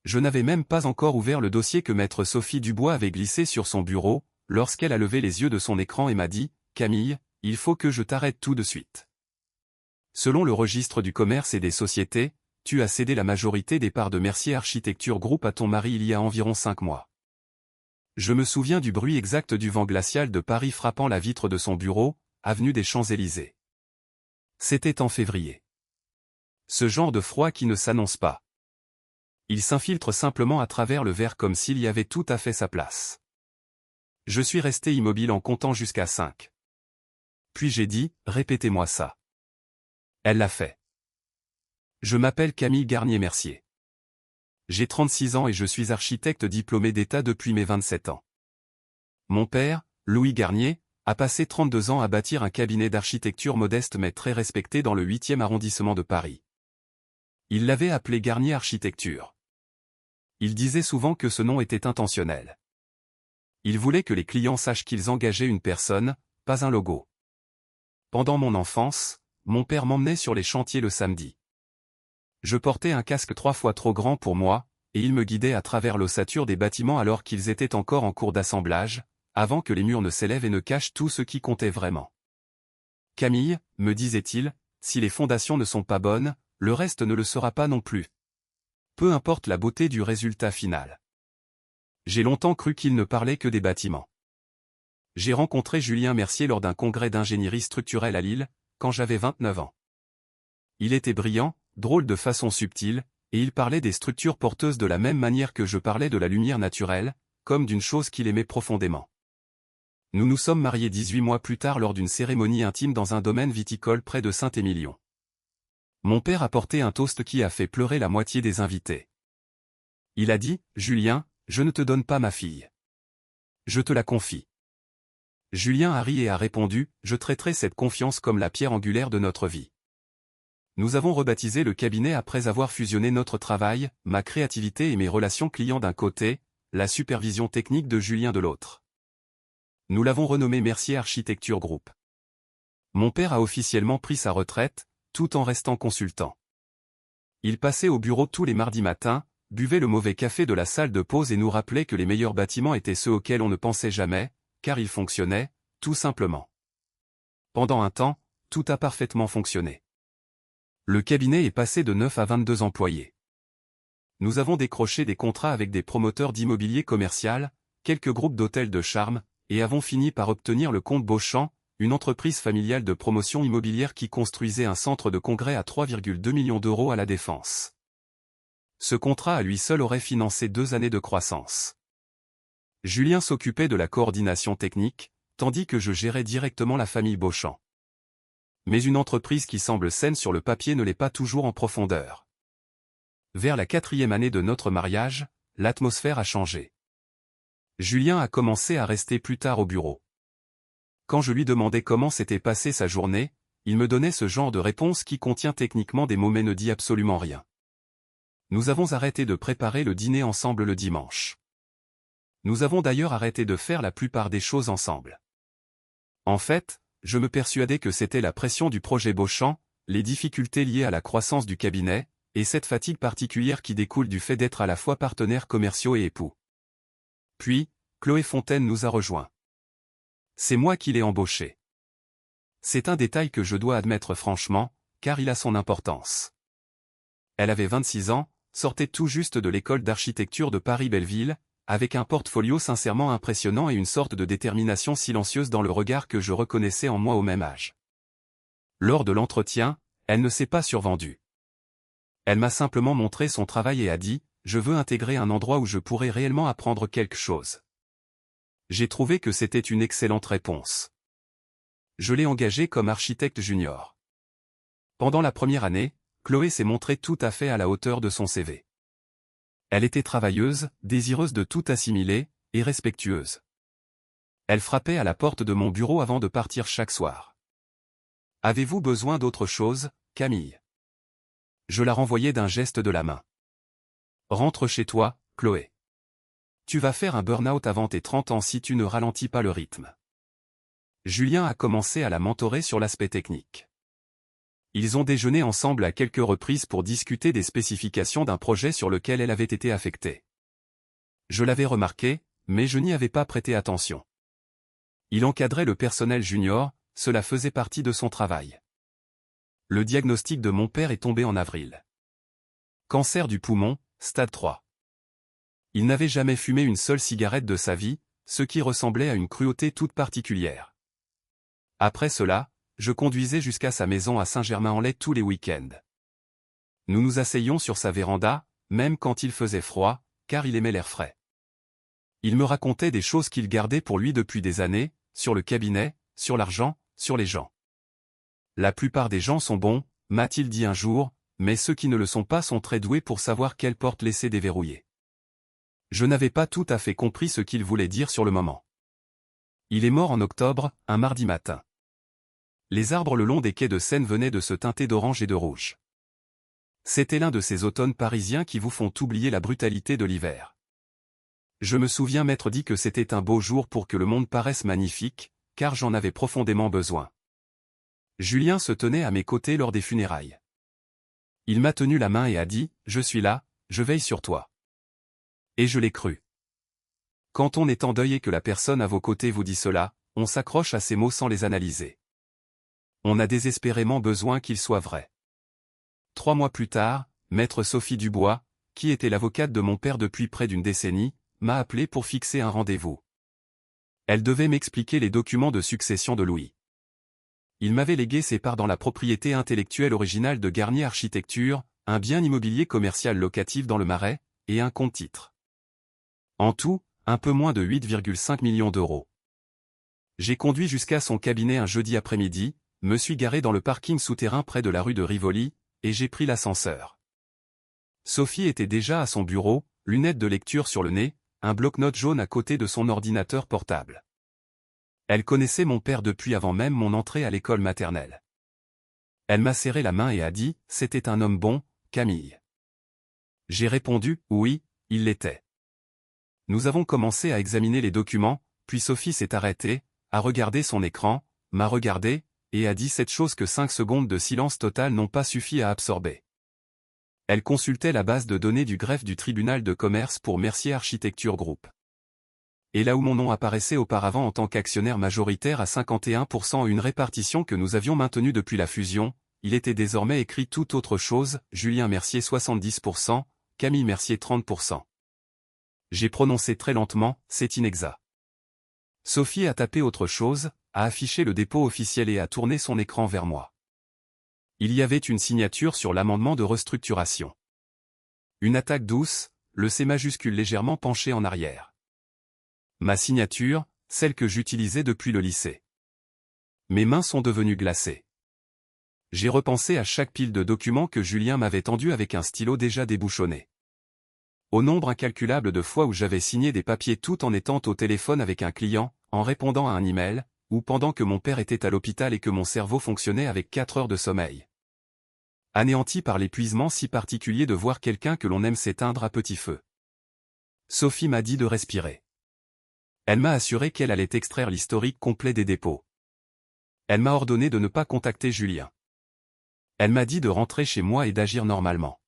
Je n'avais même pas encore ouvert le dossier que maître Sophie Dubois avait glissé sur son bureau, lorsqu'elle a levé les yeux de son écran et m'a dit « Camille, il faut que je t'arrête tout de suite. Selon le registre du commerce et des sociétés, tu as cédé la majorité des parts de Mercier Architecture Group à ton mari il y a environ 5 mois. » Je me souviens du bruit exact du vent glacial de Paris frappant la vitre de son bureau, avenue des Champs-Élysées. C'était en février. Ce genre de froid qui ne s'annonce pas. Il s'infiltre simplement à travers le verre comme s'il y avait tout à fait sa place. Je suis resté immobile en comptant jusqu'à 5. Puis j'ai dit, répétez-moi ça. Elle l'a fait. Je m'appelle Camille Garnier-Mercier. J'ai 36 ans et je suis architecte diplômé d'État depuis mes 27 ans. Mon père, Louis Garnier, a passé 32 ans à bâtir un cabinet d'architecture modeste mais très respecté dans le 8e arrondissement de Paris. Il l'avait appelé Garnier Architecture. Il disait souvent que ce nom était intentionnel. Il voulait que les clients sachent qu'ils engageaient une personne, pas un logo. Pendant mon enfance, mon père m'emmenait sur les chantiers le samedi. Je portais un casque 3 fois trop grand pour moi, et il me guidait à travers l'ossature des bâtiments alors qu'ils étaient encore en cours d'assemblage, avant que les murs ne s'élèvent et ne cachent tout ce qui comptait vraiment. Camille, me disait-il, si les fondations ne sont pas bonnes, le reste ne le sera pas non plus. Peu importe la beauté du résultat final. J'ai longtemps cru qu'il ne parlait que des bâtiments. J'ai rencontré Julien Mercier lors d'un congrès d'ingénierie structurelle à Lille, quand j'avais 29 ans. Il était brillant, drôle de façon subtile, et il parlait des structures porteuses de la même manière que je parlais de la lumière naturelle, comme d'une chose qu'il aimait profondément. Nous nous sommes mariés 18 mois plus tard lors d'une cérémonie intime dans un domaine viticole près de Saint-Émilion. Mon père a porté un toast qui a fait pleurer la moitié des invités. Il a dit, « Julien, je ne te donne pas ma fille. Je te la confie. » Julien a ri et a répondu, « Je traiterai cette confiance comme la pierre angulaire de notre vie. » Nous avons rebaptisé le cabinet après avoir fusionné notre travail, ma créativité et mes relations clients d'un côté, la supervision technique de Julien de l'autre. Nous l'avons renommé Mercier Architecture Group. Mon père a officiellement pris sa retraite, tout en restant consultant. Il passait au bureau tous les mardis matins, buvait le mauvais café de la salle de pause et nous rappelait que les meilleurs bâtiments étaient ceux auxquels on ne pensait jamais, car ils fonctionnaient, tout simplement. Pendant un temps, tout a parfaitement fonctionné. Le cabinet est passé de 9 à 22 employés. Nous avons décroché des contrats avec des promoteurs d'immobilier commercial, quelques groupes d'hôtels de charme, et avons fini par obtenir le compte Beauchamp, une entreprise familiale de promotion immobilière qui construisait un centre de congrès à 3,2 millions d'euros à La Défense. Ce contrat à lui seul aurait financé 2 années de croissance. Julien s'occupait de la coordination technique, tandis que je gérais directement la famille Beauchamp. Mais une entreprise qui semble saine sur le papier ne l'est pas toujours en profondeur. Vers la 4e année de notre mariage, l'atmosphère a changé. Julien a commencé à rester plus tard au bureau. Quand je lui demandais comment s'était passée sa journée, il me donnait ce genre de réponse qui contient techniquement des mots mais ne dit absolument rien. Nous avons arrêté de préparer le dîner ensemble le dimanche. Nous avons d'ailleurs arrêté de faire la plupart des choses ensemble. En fait, je me persuadais que c'était la pression du projet Beauchamp, les difficultés liées à la croissance du cabinet, et cette fatigue particulière qui découle du fait d'être à la fois partenaires commerciaux et époux. Puis, Chloé Fontaine nous a rejoints. C'est moi qui l'ai embauché. C'est un détail que je dois admettre franchement, car il a son importance. Elle avait 26 ans, sortait tout juste de l'école d'architecture de Paris-Belleville, avec un portfolio sincèrement impressionnant et une sorte de détermination silencieuse dans le regard que je reconnaissais en moi au même âge. Lors de l'entretien, elle ne s'est pas survendue. Elle m'a simplement montré son travail et a dit, « Je veux intégrer un endroit où je pourrais réellement apprendre quelque chose. » J'ai trouvé que c'était une excellente réponse. Je l'ai engagée comme architecte junior. Pendant la première année, Chloé s'est montrée tout à fait à la hauteur de son CV. Elle était travailleuse, désireuse de tout assimiler, et respectueuse. Elle frappait à la porte de mon bureau avant de partir chaque soir. « Avez-vous besoin d'autre chose, Camille ?» Je la renvoyais d'un geste de la main. « Rentre chez toi, Chloé. Tu vas faire un burn-out avant tes 30 ans si tu ne ralentis pas le rythme. » Julien a commencé à la mentorer sur l'aspect technique. Ils ont déjeuné ensemble à quelques reprises pour discuter des spécifications d'un projet sur lequel elle avait été affectée. Je l'avais remarqué, mais je n'y avais pas prêté attention. Il encadrait le personnel junior, cela faisait partie de son travail. Le diagnostic de mon père est tombé en avril. Cancer du poumon, stade 3. Il n'avait jamais fumé une seule cigarette de sa vie, ce qui ressemblait à une cruauté toute particulière. Après cela, je conduisais jusqu'à sa maison à Saint-Germain-en-Laye tous les week-ends. Nous nous asseyions sur sa véranda, même quand il faisait froid, car il aimait l'air frais. Il me racontait des choses qu'il gardait pour lui depuis des années, sur le cabinet, sur l'argent, sur les gens. La plupart des gens sont bons, m'a-t-il dit un jour, mais ceux qui ne le sont pas sont très doués pour savoir quelle porte laisser déverrouiller. Je n'avais pas tout à fait compris ce qu'il voulait dire sur le moment. Il est mort en octobre, un mardi matin. Les arbres le long des quais de Seine venaient de se teinter d'orange et de rouge. C'était l'un de ces automnes parisiens qui vous font oublier la brutalité de l'hiver. Je me souviens m'être dit que c'était un beau jour pour que le monde paraisse magnifique, car j'en avais profondément besoin. Julien se tenait à mes côtés lors des funérailles. Il m'a tenu la main et a dit « Je suis là, je veille sur toi ». Et je l'ai cru. Quand on est en deuil et que la personne à vos côtés vous dit cela, on s'accroche à ces mots sans les analyser. On a désespérément besoin qu'ils soient vrais. 3 mois plus tard, maître Sophie Dubois, qui était l'avocate de mon père depuis près d'une décennie, m'a appelé pour fixer un rendez-vous. Elle devait m'expliquer les documents de succession de Louis. Il m'avait légué ses parts dans la propriété intellectuelle originale de Garnier Architecture, un bien immobilier commercial locatif dans le Marais, et un compte-titres. En tout, un peu moins de 8,5 millions d'euros. J'ai conduit jusqu'à son cabinet un jeudi après-midi, me suis garé dans le parking souterrain près de la rue de Rivoli, et j'ai pris l'ascenseur. Sophie était déjà à son bureau, lunettes de lecture sur le nez, un bloc-notes jaune à côté de son ordinateur portable. Elle connaissait mon père depuis avant même mon entrée à l'école maternelle. Elle m'a serré la main et a dit « C'était un homme bon, Camille ». J'ai répondu « Oui, il l'était ». Nous avons commencé à examiner les documents, puis Sophie s'est arrêtée, a regardé son écran, m'a regardé, et a dit cette chose que 5 secondes de silence total n'ont pas suffi à absorber. Elle consultait la base de données du greffe du tribunal de commerce pour Mercier Architecture Group. Et là où mon nom apparaissait auparavant en tant qu'actionnaire majoritaire à 51%, une répartition que nous avions maintenue depuis la fusion, il était désormais écrit tout autre chose, Julien Mercier 70%, Camille Mercier 30%. J'ai prononcé très lentement, c'est inexact. Sophie a tapé autre chose, a affiché le dépôt officiel et a tourné son écran vers moi. Il y avait une signature sur l'amendement de restructuration. Une attaque douce, le C majuscule légèrement penché en arrière. Ma signature, celle que j'utilisais depuis le lycée. Mes mains sont devenues glacées. J'ai repensé à chaque pile de documents que Julien m'avait tendus avec un stylo déjà débouchonné. Au nombre incalculable de fois où j'avais signé des papiers tout en étant au téléphone avec un client, en répondant à un email, ou pendant que mon père était à l'hôpital et que mon cerveau fonctionnait avec 4 heures de sommeil. Anéanti par l'épuisement si particulier de voir quelqu'un que l'on aime s'éteindre à petit feu. Sophie m'a dit de respirer. Elle m'a assuré qu'elle allait extraire l'historique complet des dépôts. Elle m'a ordonné de ne pas contacter Julien. Elle m'a dit de rentrer chez moi et d'agir normalement.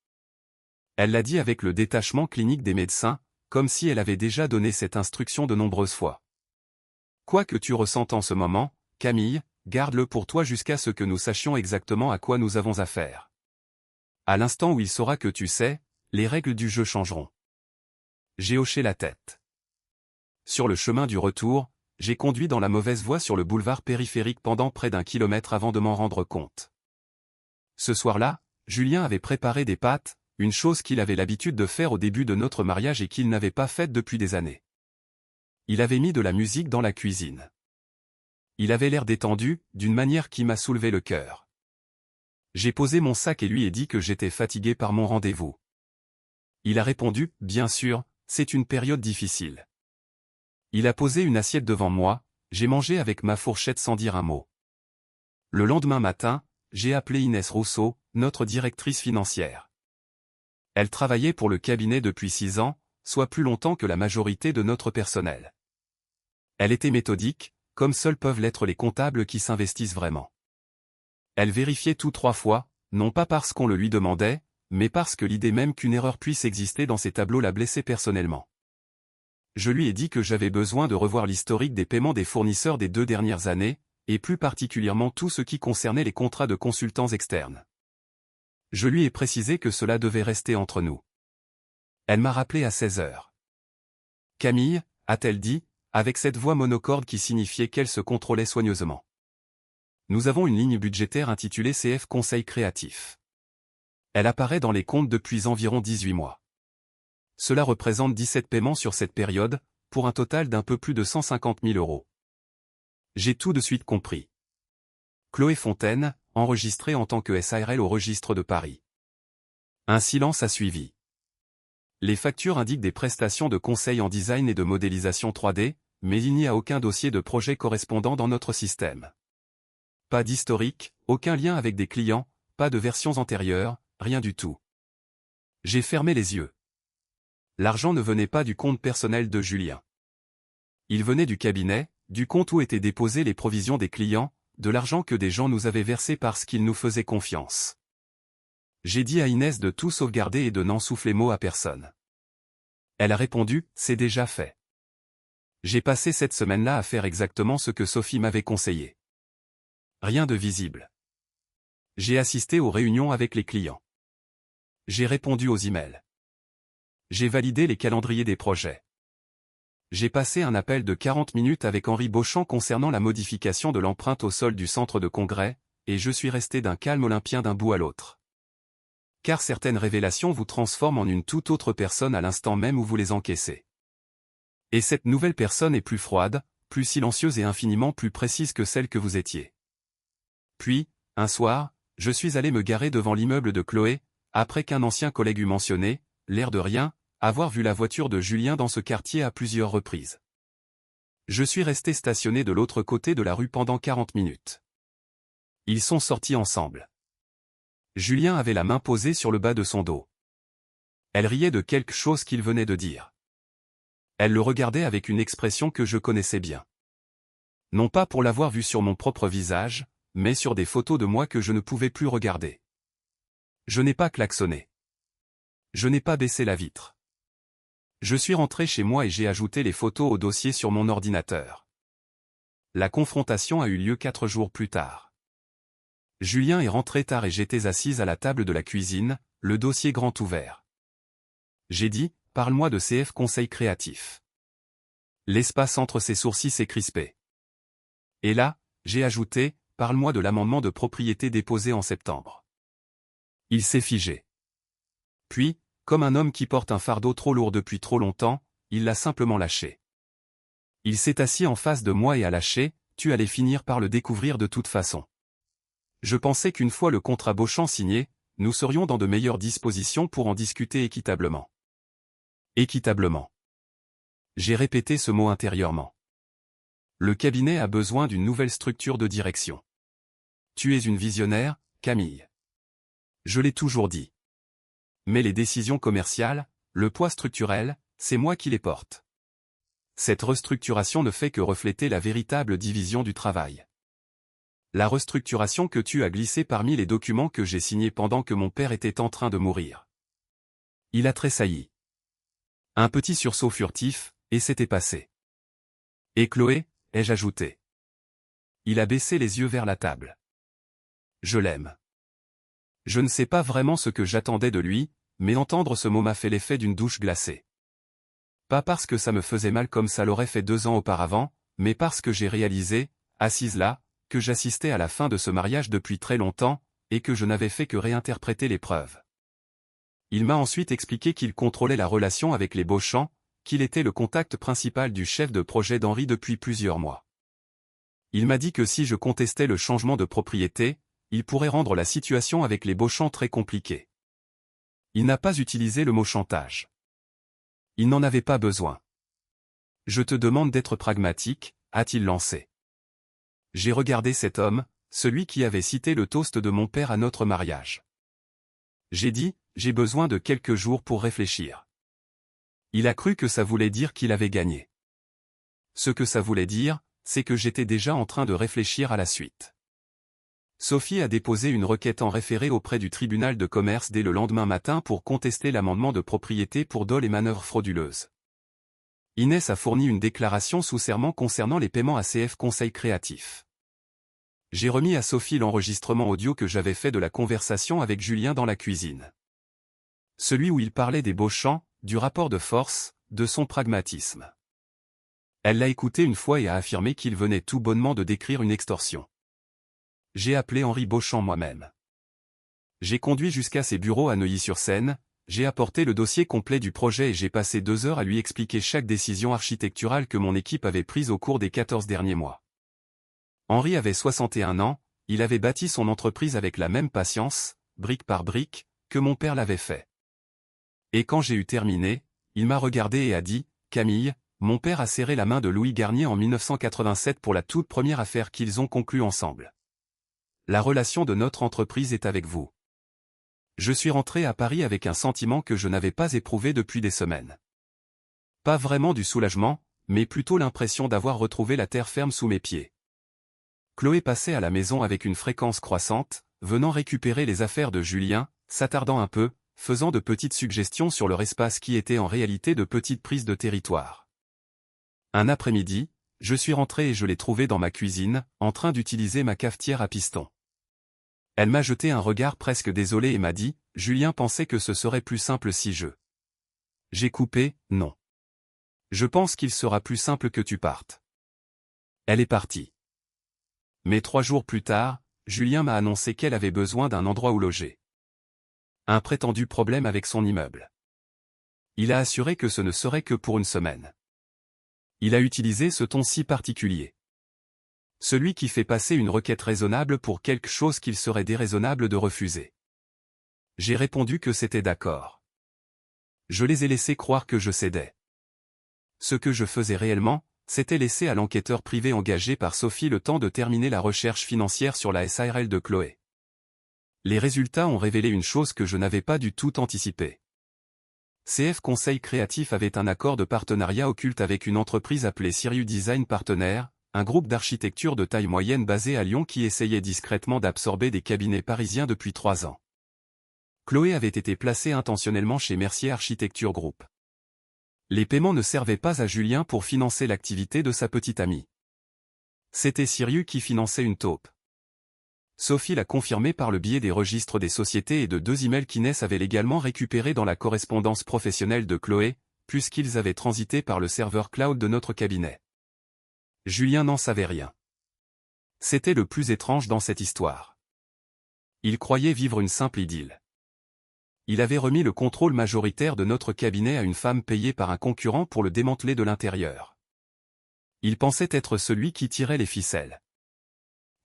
Elle l'a dit avec le détachement clinique des médecins, comme si elle avait déjà donné cette instruction de nombreuses fois. Quoi que tu ressentes en ce moment, Camille, garde-le pour toi jusqu'à ce que nous sachions exactement à quoi nous avons affaire. À l'instant où il saura que tu sais, les règles du jeu changeront. J'ai hoché la tête. Sur le chemin du retour, j'ai conduit dans la mauvaise voie sur le boulevard périphérique pendant près d'1 kilomètre avant de m'en rendre compte. Ce soir-là, Julien avait préparé des pâtes, une chose qu'il avait l'habitude de faire au début de notre mariage et qu'il n'avait pas faite depuis des années. Il avait mis de la musique dans la cuisine. Il avait l'air détendu, d'une manière qui m'a soulevé le cœur. J'ai posé mon sac et lui ai dit que j'étais fatigué par mon rendez-vous. Il a répondu, bien sûr, c'est une période difficile. Il a posé une assiette devant moi, j'ai mangé avec ma fourchette sans dire un mot. Le lendemain matin, j'ai appelé Inès Rousseau, notre directrice financière. Elle travaillait pour le cabinet depuis 6 ans, soit plus longtemps que la majorité de notre personnel. Elle était méthodique, comme seuls peuvent l'être les comptables qui s'investissent vraiment. Elle vérifiait tout 3 fois, non pas parce qu'on le lui demandait, mais parce que l'idée même qu'une erreur puisse exister dans ces tableaux la blessait personnellement. Je lui ai dit que j'avais besoin de revoir l'historique des paiements des fournisseurs des 2 dernières années, et plus particulièrement tout ce qui concernait les contrats de consultants externes. Je lui ai précisé que cela devait rester entre nous. Elle m'a rappelé à 16 heures. Camille, a-t-elle dit, avec cette voix monocorde qui signifiait qu'elle se contrôlait soigneusement. Nous avons une ligne budgétaire intitulée CF Conseil Créatif. Elle apparaît dans les comptes depuis environ 18 mois. Cela représente 17 paiements sur cette période, pour un total d'un peu plus de 150 000 €. J'ai tout de suite compris. Chloé Fontaine, enregistrée en tant que SARL au registre de Paris. Un silence a suivi. Les factures indiquent des prestations de conseil en design et de modélisation 3D, mais il n'y a aucun dossier de projet correspondant dans notre système. Pas d'historique, aucun lien avec des clients, pas de versions antérieures, rien du tout. J'ai fermé les yeux. L'argent ne venait pas du compte personnel de Julien. Il venait du cabinet, du compte où étaient déposées les provisions des clients, de l'argent que des gens nous avaient versé parce qu'ils nous faisaient confiance. J'ai dit à Inès de tout sauvegarder et de n'en souffler mot à personne. Elle a répondu, c'est déjà fait. J'ai passé cette semaine-là à faire exactement ce que Sophie m'avait conseillé. Rien de visible. J'ai assisté aux réunions avec les clients. J'ai répondu aux emails. J'ai validé les calendriers des projets. J'ai passé un appel de 40 minutes avec Henri Beauchamp concernant la modification de l'empreinte au sol du centre de congrès, et je suis resté d'un calme olympien d'un bout à l'autre. Car certaines révélations vous transforment en une toute autre personne à l'instant même où vous les encaissez. Et cette nouvelle personne est plus froide, plus silencieuse et infiniment plus précise que celle que vous étiez. Puis, un soir, je suis allé me garer devant l'immeuble de Chloé, après qu'un ancien collègue eut mentionné, l'air de rien, avoir vu la voiture de Julien dans ce quartier à plusieurs reprises. Je suis resté stationné de l'autre côté de la rue pendant 40 minutes. Ils sont sortis ensemble. Julien avait la main posée sur le bas de son dos. Elle riait de quelque chose qu'il venait de dire. Elle le regardait avec une expression que je connaissais bien. Non pas pour l'avoir vue sur mon propre visage, mais sur des photos de moi que je ne pouvais plus regarder. Je n'ai pas klaxonné. Je n'ai pas baissé la vitre. Je suis rentré chez moi et j'ai ajouté les photos au dossier sur mon ordinateur. La confrontation a eu lieu 4 jours plus tard. Julien est rentré tard et j'étais assise à la table de la cuisine, le dossier grand ouvert. J'ai dit, parle-moi de CF Conseil Créatif. L'espace entre ses sourcils s'est crispé. Et là, j'ai ajouté, parle-moi de l'amendement de propriété déposé en septembre. Il s'est figé. Puis, comme un homme qui porte un fardeau trop lourd depuis trop longtemps, il l'a simplement lâché. Il s'est assis en face de moi et a lâché, tu allais finir par le découvrir de toute façon. Je pensais qu'une fois le contrat Beauchamp signé, nous serions dans de meilleures dispositions pour en discuter équitablement. Équitablement. J'ai répété ce mot intérieurement. Le cabinet a besoin d'une nouvelle structure de direction. Tu es une visionnaire, Camille. Je l'ai toujours dit. Mais les décisions commerciales, le poids structurel, c'est moi qui les porte. Cette restructuration ne fait que refléter la véritable division du travail. La restructuration que tu as glissée parmi les documents que j'ai signés pendant que mon père était en train de mourir. Il a tressailli. Un petit sursaut furtif, et c'était passé. Et Chloé, ai-je ajouté. Il a baissé les yeux vers la table. Je l'aime. Je ne sais pas vraiment ce que j'attendais de lui, mais entendre ce mot m'a fait l'effet d'une douche glacée. Pas parce que ça me faisait mal comme ça l'aurait fait 2 ans auparavant, mais parce que j'ai réalisé, assise là, que j'assistais à la fin de ce mariage depuis très longtemps, et que je n'avais fait que réinterpréter les preuves. Il m'a ensuite expliqué qu'il contrôlait la relation avec les Beauchamp, qu'il était le contact principal du chef de projet d'Henri depuis plusieurs mois. Il m'a dit que si je contestais le changement de propriété, il pourrait rendre la situation avec les Beauchamp très compliquée. Il n'a pas utilisé le mot chantage. Il n'en avait pas besoin. Je te demande d'être pragmatique, a-t-il lancé. J'ai regardé cet homme, celui qui avait cité le toast de mon père à notre mariage. J'ai dit, j'ai besoin de quelques jours pour réfléchir. Il a cru que ça voulait dire qu'il avait gagné. Ce que ça voulait dire, c'est que j'étais déjà en train de réfléchir à la suite. Sophie a déposé une requête en référé auprès du tribunal de commerce dès le lendemain matin pour contester l'amendement de propriété pour dol et manœuvres frauduleuses. Inès a fourni une déclaration sous serment concernant les paiements à CF Conseil Créatif. J'ai remis à Sophie l'enregistrement audio que j'avais fait de la conversation avec Julien dans la cuisine. Celui où il parlait des Beauchamp, du rapport de force, de son pragmatisme. Elle l'a écouté une fois et a affirmé qu'il venait tout bonnement de décrire une extorsion. J'ai appelé Henri Beauchamp moi-même. J'ai conduit jusqu'à ses bureaux à Neuilly-sur-Seine, j'ai apporté le dossier complet du projet et j'ai passé 2 heures à lui expliquer chaque décision architecturale que mon équipe avait prise au cours des 14 derniers mois. Henri avait 61 ans, il avait bâti son entreprise avec la même patience, brique par brique, que mon père l'avait fait. Et quand j'ai eu terminé, il m'a regardé et a dit, « Camille, mon père a serré la main de Louis Garnier en 1987 pour la toute première affaire qu'ils ont conclue ensemble. La relation de notre entreprise est avec vous. » Je suis rentré à Paris avec un sentiment que je n'avais pas éprouvé depuis des semaines. Pas vraiment du soulagement, mais plutôt l'impression d'avoir retrouvé la terre ferme sous mes pieds. Chloé passait à la maison avec une fréquence croissante, venant récupérer les affaires de Julien, s'attardant un peu, faisant de petites suggestions sur leur espace qui étaient en réalité de petites prises de territoire. Un après-midi, je suis rentré et je l'ai trouvée dans ma cuisine, en train d'utiliser ma cafetière à piston. Elle m'a jeté un regard presque désolé et m'a dit, « Julien pensait que ce serait plus simple si je... » J'ai coupé, « Non. Je pense qu'il sera plus simple que tu partes. » Elle est partie. Mais 3 jours plus tard, Julien m'a annoncé qu'elle avait besoin d'un endroit où loger. Un prétendu problème avec son immeuble. Il a assuré que ce ne serait que pour une semaine. Il a utilisé ce ton si particulier. Celui qui fait passer une requête raisonnable pour quelque chose qu'il serait déraisonnable de refuser. J'ai répondu que c'était d'accord. Je les ai laissés croire que je cédais. Ce que je faisais réellement, c'était laisser à l'enquêteur privé engagé par Sophie le temps de terminer la recherche financière sur la SARL de Chloé. Les résultats ont révélé une chose que je n'avais pas du tout anticipée. CF Conseil Créatif avait un accord de partenariat occulte avec une entreprise appelée Sirius Design Partenaires, un groupe d'architecture de taille moyenne basé à Lyon qui essayait discrètement d'absorber des cabinets parisiens depuis 3 ans. Chloé avait été placée intentionnellement chez Mercier Architecture Group. Les paiements ne servaient pas à Julien pour financer l'activité de sa petite amie. C'était Sirius qui finançait une taupe. Sophie l'a confirmé par le biais des registres des sociétés et de 2 emails qu'Inès avait légalement récupérés dans la correspondance professionnelle de Chloé, puisqu'ils avaient transité par le serveur cloud de notre cabinet. Julien n'en savait rien. C'était le plus étrange dans cette histoire. Il croyait vivre une simple idylle. Il avait remis le contrôle majoritaire de notre cabinet à une femme payée par un concurrent pour le démanteler de l'intérieur. Il pensait être celui qui tirait les ficelles.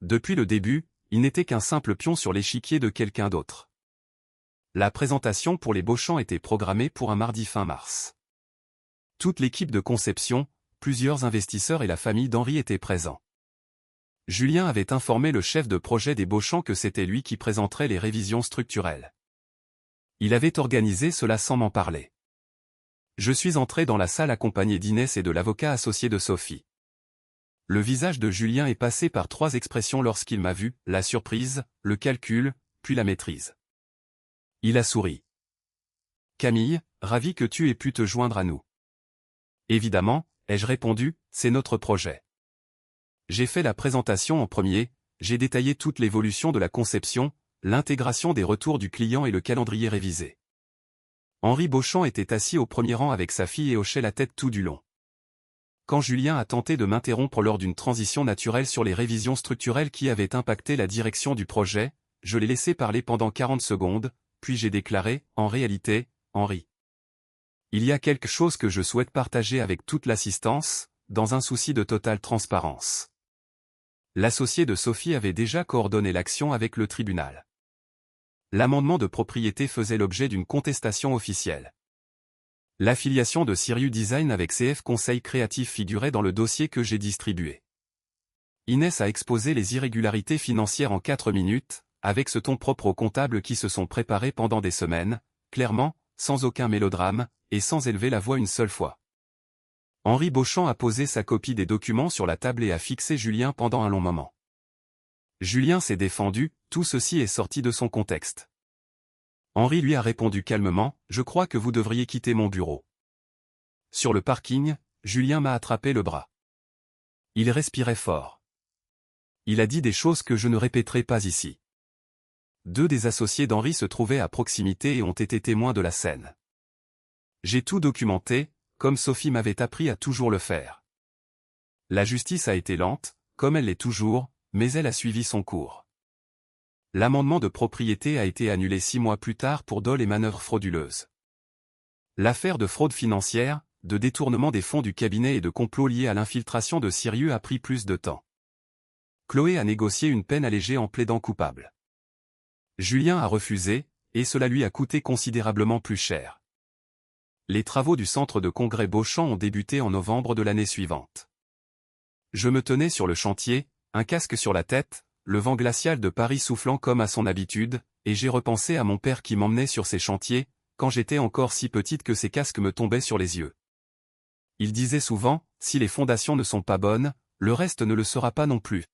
Depuis le début, il n'était qu'un simple pion sur l'échiquier de quelqu'un d'autre. La présentation pour les Beauchamp était programmée pour un mardi fin mars. Toute l'équipe de conception, plusieurs investisseurs et la famille d'Henri étaient présents. Julien avait informé le chef de projet des Beauchamp que c'était lui qui présenterait les révisions structurelles. Il avait organisé cela sans m'en parler. Je suis entré dans la salle accompagné d'Inès et de l'avocat associé de Sophie. Le visage de Julien est passé par 3 expressions lorsqu'il m'a vu, la surprise, le calcul, puis la maîtrise. Il a souri. « Camille, ravi que tu aies pu te joindre à nous. » Évidemment, ai-je répondu, c'est notre projet. J'ai fait la présentation en premier, j'ai détaillé toute l'évolution de la conception, l'intégration des retours du client et le calendrier révisé. Henri Beauchamp était assis au premier rang avec sa fille et hochait la tête tout du long. Quand Julien a tenté de m'interrompre lors d'une transition naturelle sur les révisions structurelles qui avaient impacté la direction du projet, je l'ai laissé parler pendant 40 secondes, puis j'ai déclaré, en réalité, Henri. Il y a quelque chose que je souhaite partager avec toute l'assistance, dans un souci de totale transparence. L'associé de Sophie avait déjà coordonné l'action avec le tribunal. L'amendement de propriété faisait l'objet d'une contestation officielle. L'affiliation de Sirius Design avec CF Conseil Créatif figurait dans le dossier que j'ai distribué. Inès a exposé les irrégularités financières en 4 minutes, avec ce ton propre aux comptables qui se sont préparés pendant des semaines, clairement, sans aucun mélodrame, et sans élever la voix une seule fois. Henri Beauchamp a posé sa copie des documents sur la table et a fixé Julien pendant un long moment. Julien s'est défendu, tout ceci est sorti de son contexte. Henri lui a répondu calmement, « Je crois que vous devriez quitter mon bureau. » Sur le parking, Julien m'a attrapé le bras. Il respirait fort. Il a dit des choses que je ne répéterai pas ici. Deux des associés d'Henri se trouvaient à proximité et ont été témoins de la scène. J'ai tout documenté, comme Sophie m'avait appris à toujours le faire. La justice a été lente, comme elle l'est toujours, mais elle a suivi son cours. L'amendement de propriété a été annulé 6 mois plus tard pour dol et manœuvres frauduleuses. L'affaire de fraude financière, de détournement des fonds du cabinet et de complot lié à l'infiltration de Sirius a pris plus de temps. Chloé a négocié une peine allégée en plaidant coupable. Julien a refusé, et cela lui a coûté considérablement plus cher. Les travaux du centre de congrès Beauchamp ont débuté en novembre de l'année suivante. Je me tenais sur le chantier, un casque sur la tête, le vent glacial de Paris soufflant comme à son habitude, et j'ai repensé à mon père qui m'emmenait sur ces chantiers, quand j'étais encore si petite que ces casques me tombaient sur les yeux. Il disait souvent, si les fondations ne sont pas bonnes, le reste ne le sera pas non plus.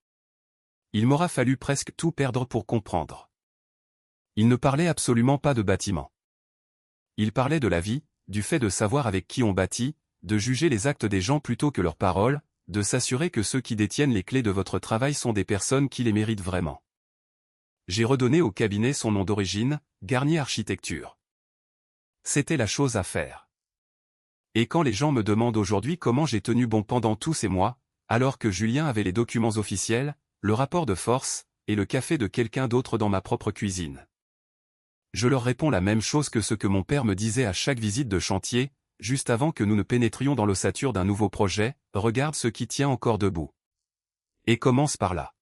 Il m'aura fallu presque tout perdre pour comprendre. Il ne parlait absolument pas de bâtiment. Il parlait de la vie, du fait de savoir avec qui on bâtit, de juger les actes des gens plutôt que leurs paroles, de s'assurer que ceux qui détiennent les clés de votre travail sont des personnes qui les méritent vraiment. J'ai redonné au cabinet son nom d'origine, Garnier Architecture. C'était la chose à faire. Et quand les gens me demandent aujourd'hui comment j'ai tenu bon pendant tous ces mois, alors que Julien avait les documents officiels, le rapport de force, et le café de quelqu'un d'autre dans ma propre cuisine. Je leur réponds la même chose que ce que mon père me disait à chaque visite de chantier, juste avant que nous ne pénétrions dans l'ossature d'un nouveau projet, regarde ce qui tient encore debout. Et commence par là.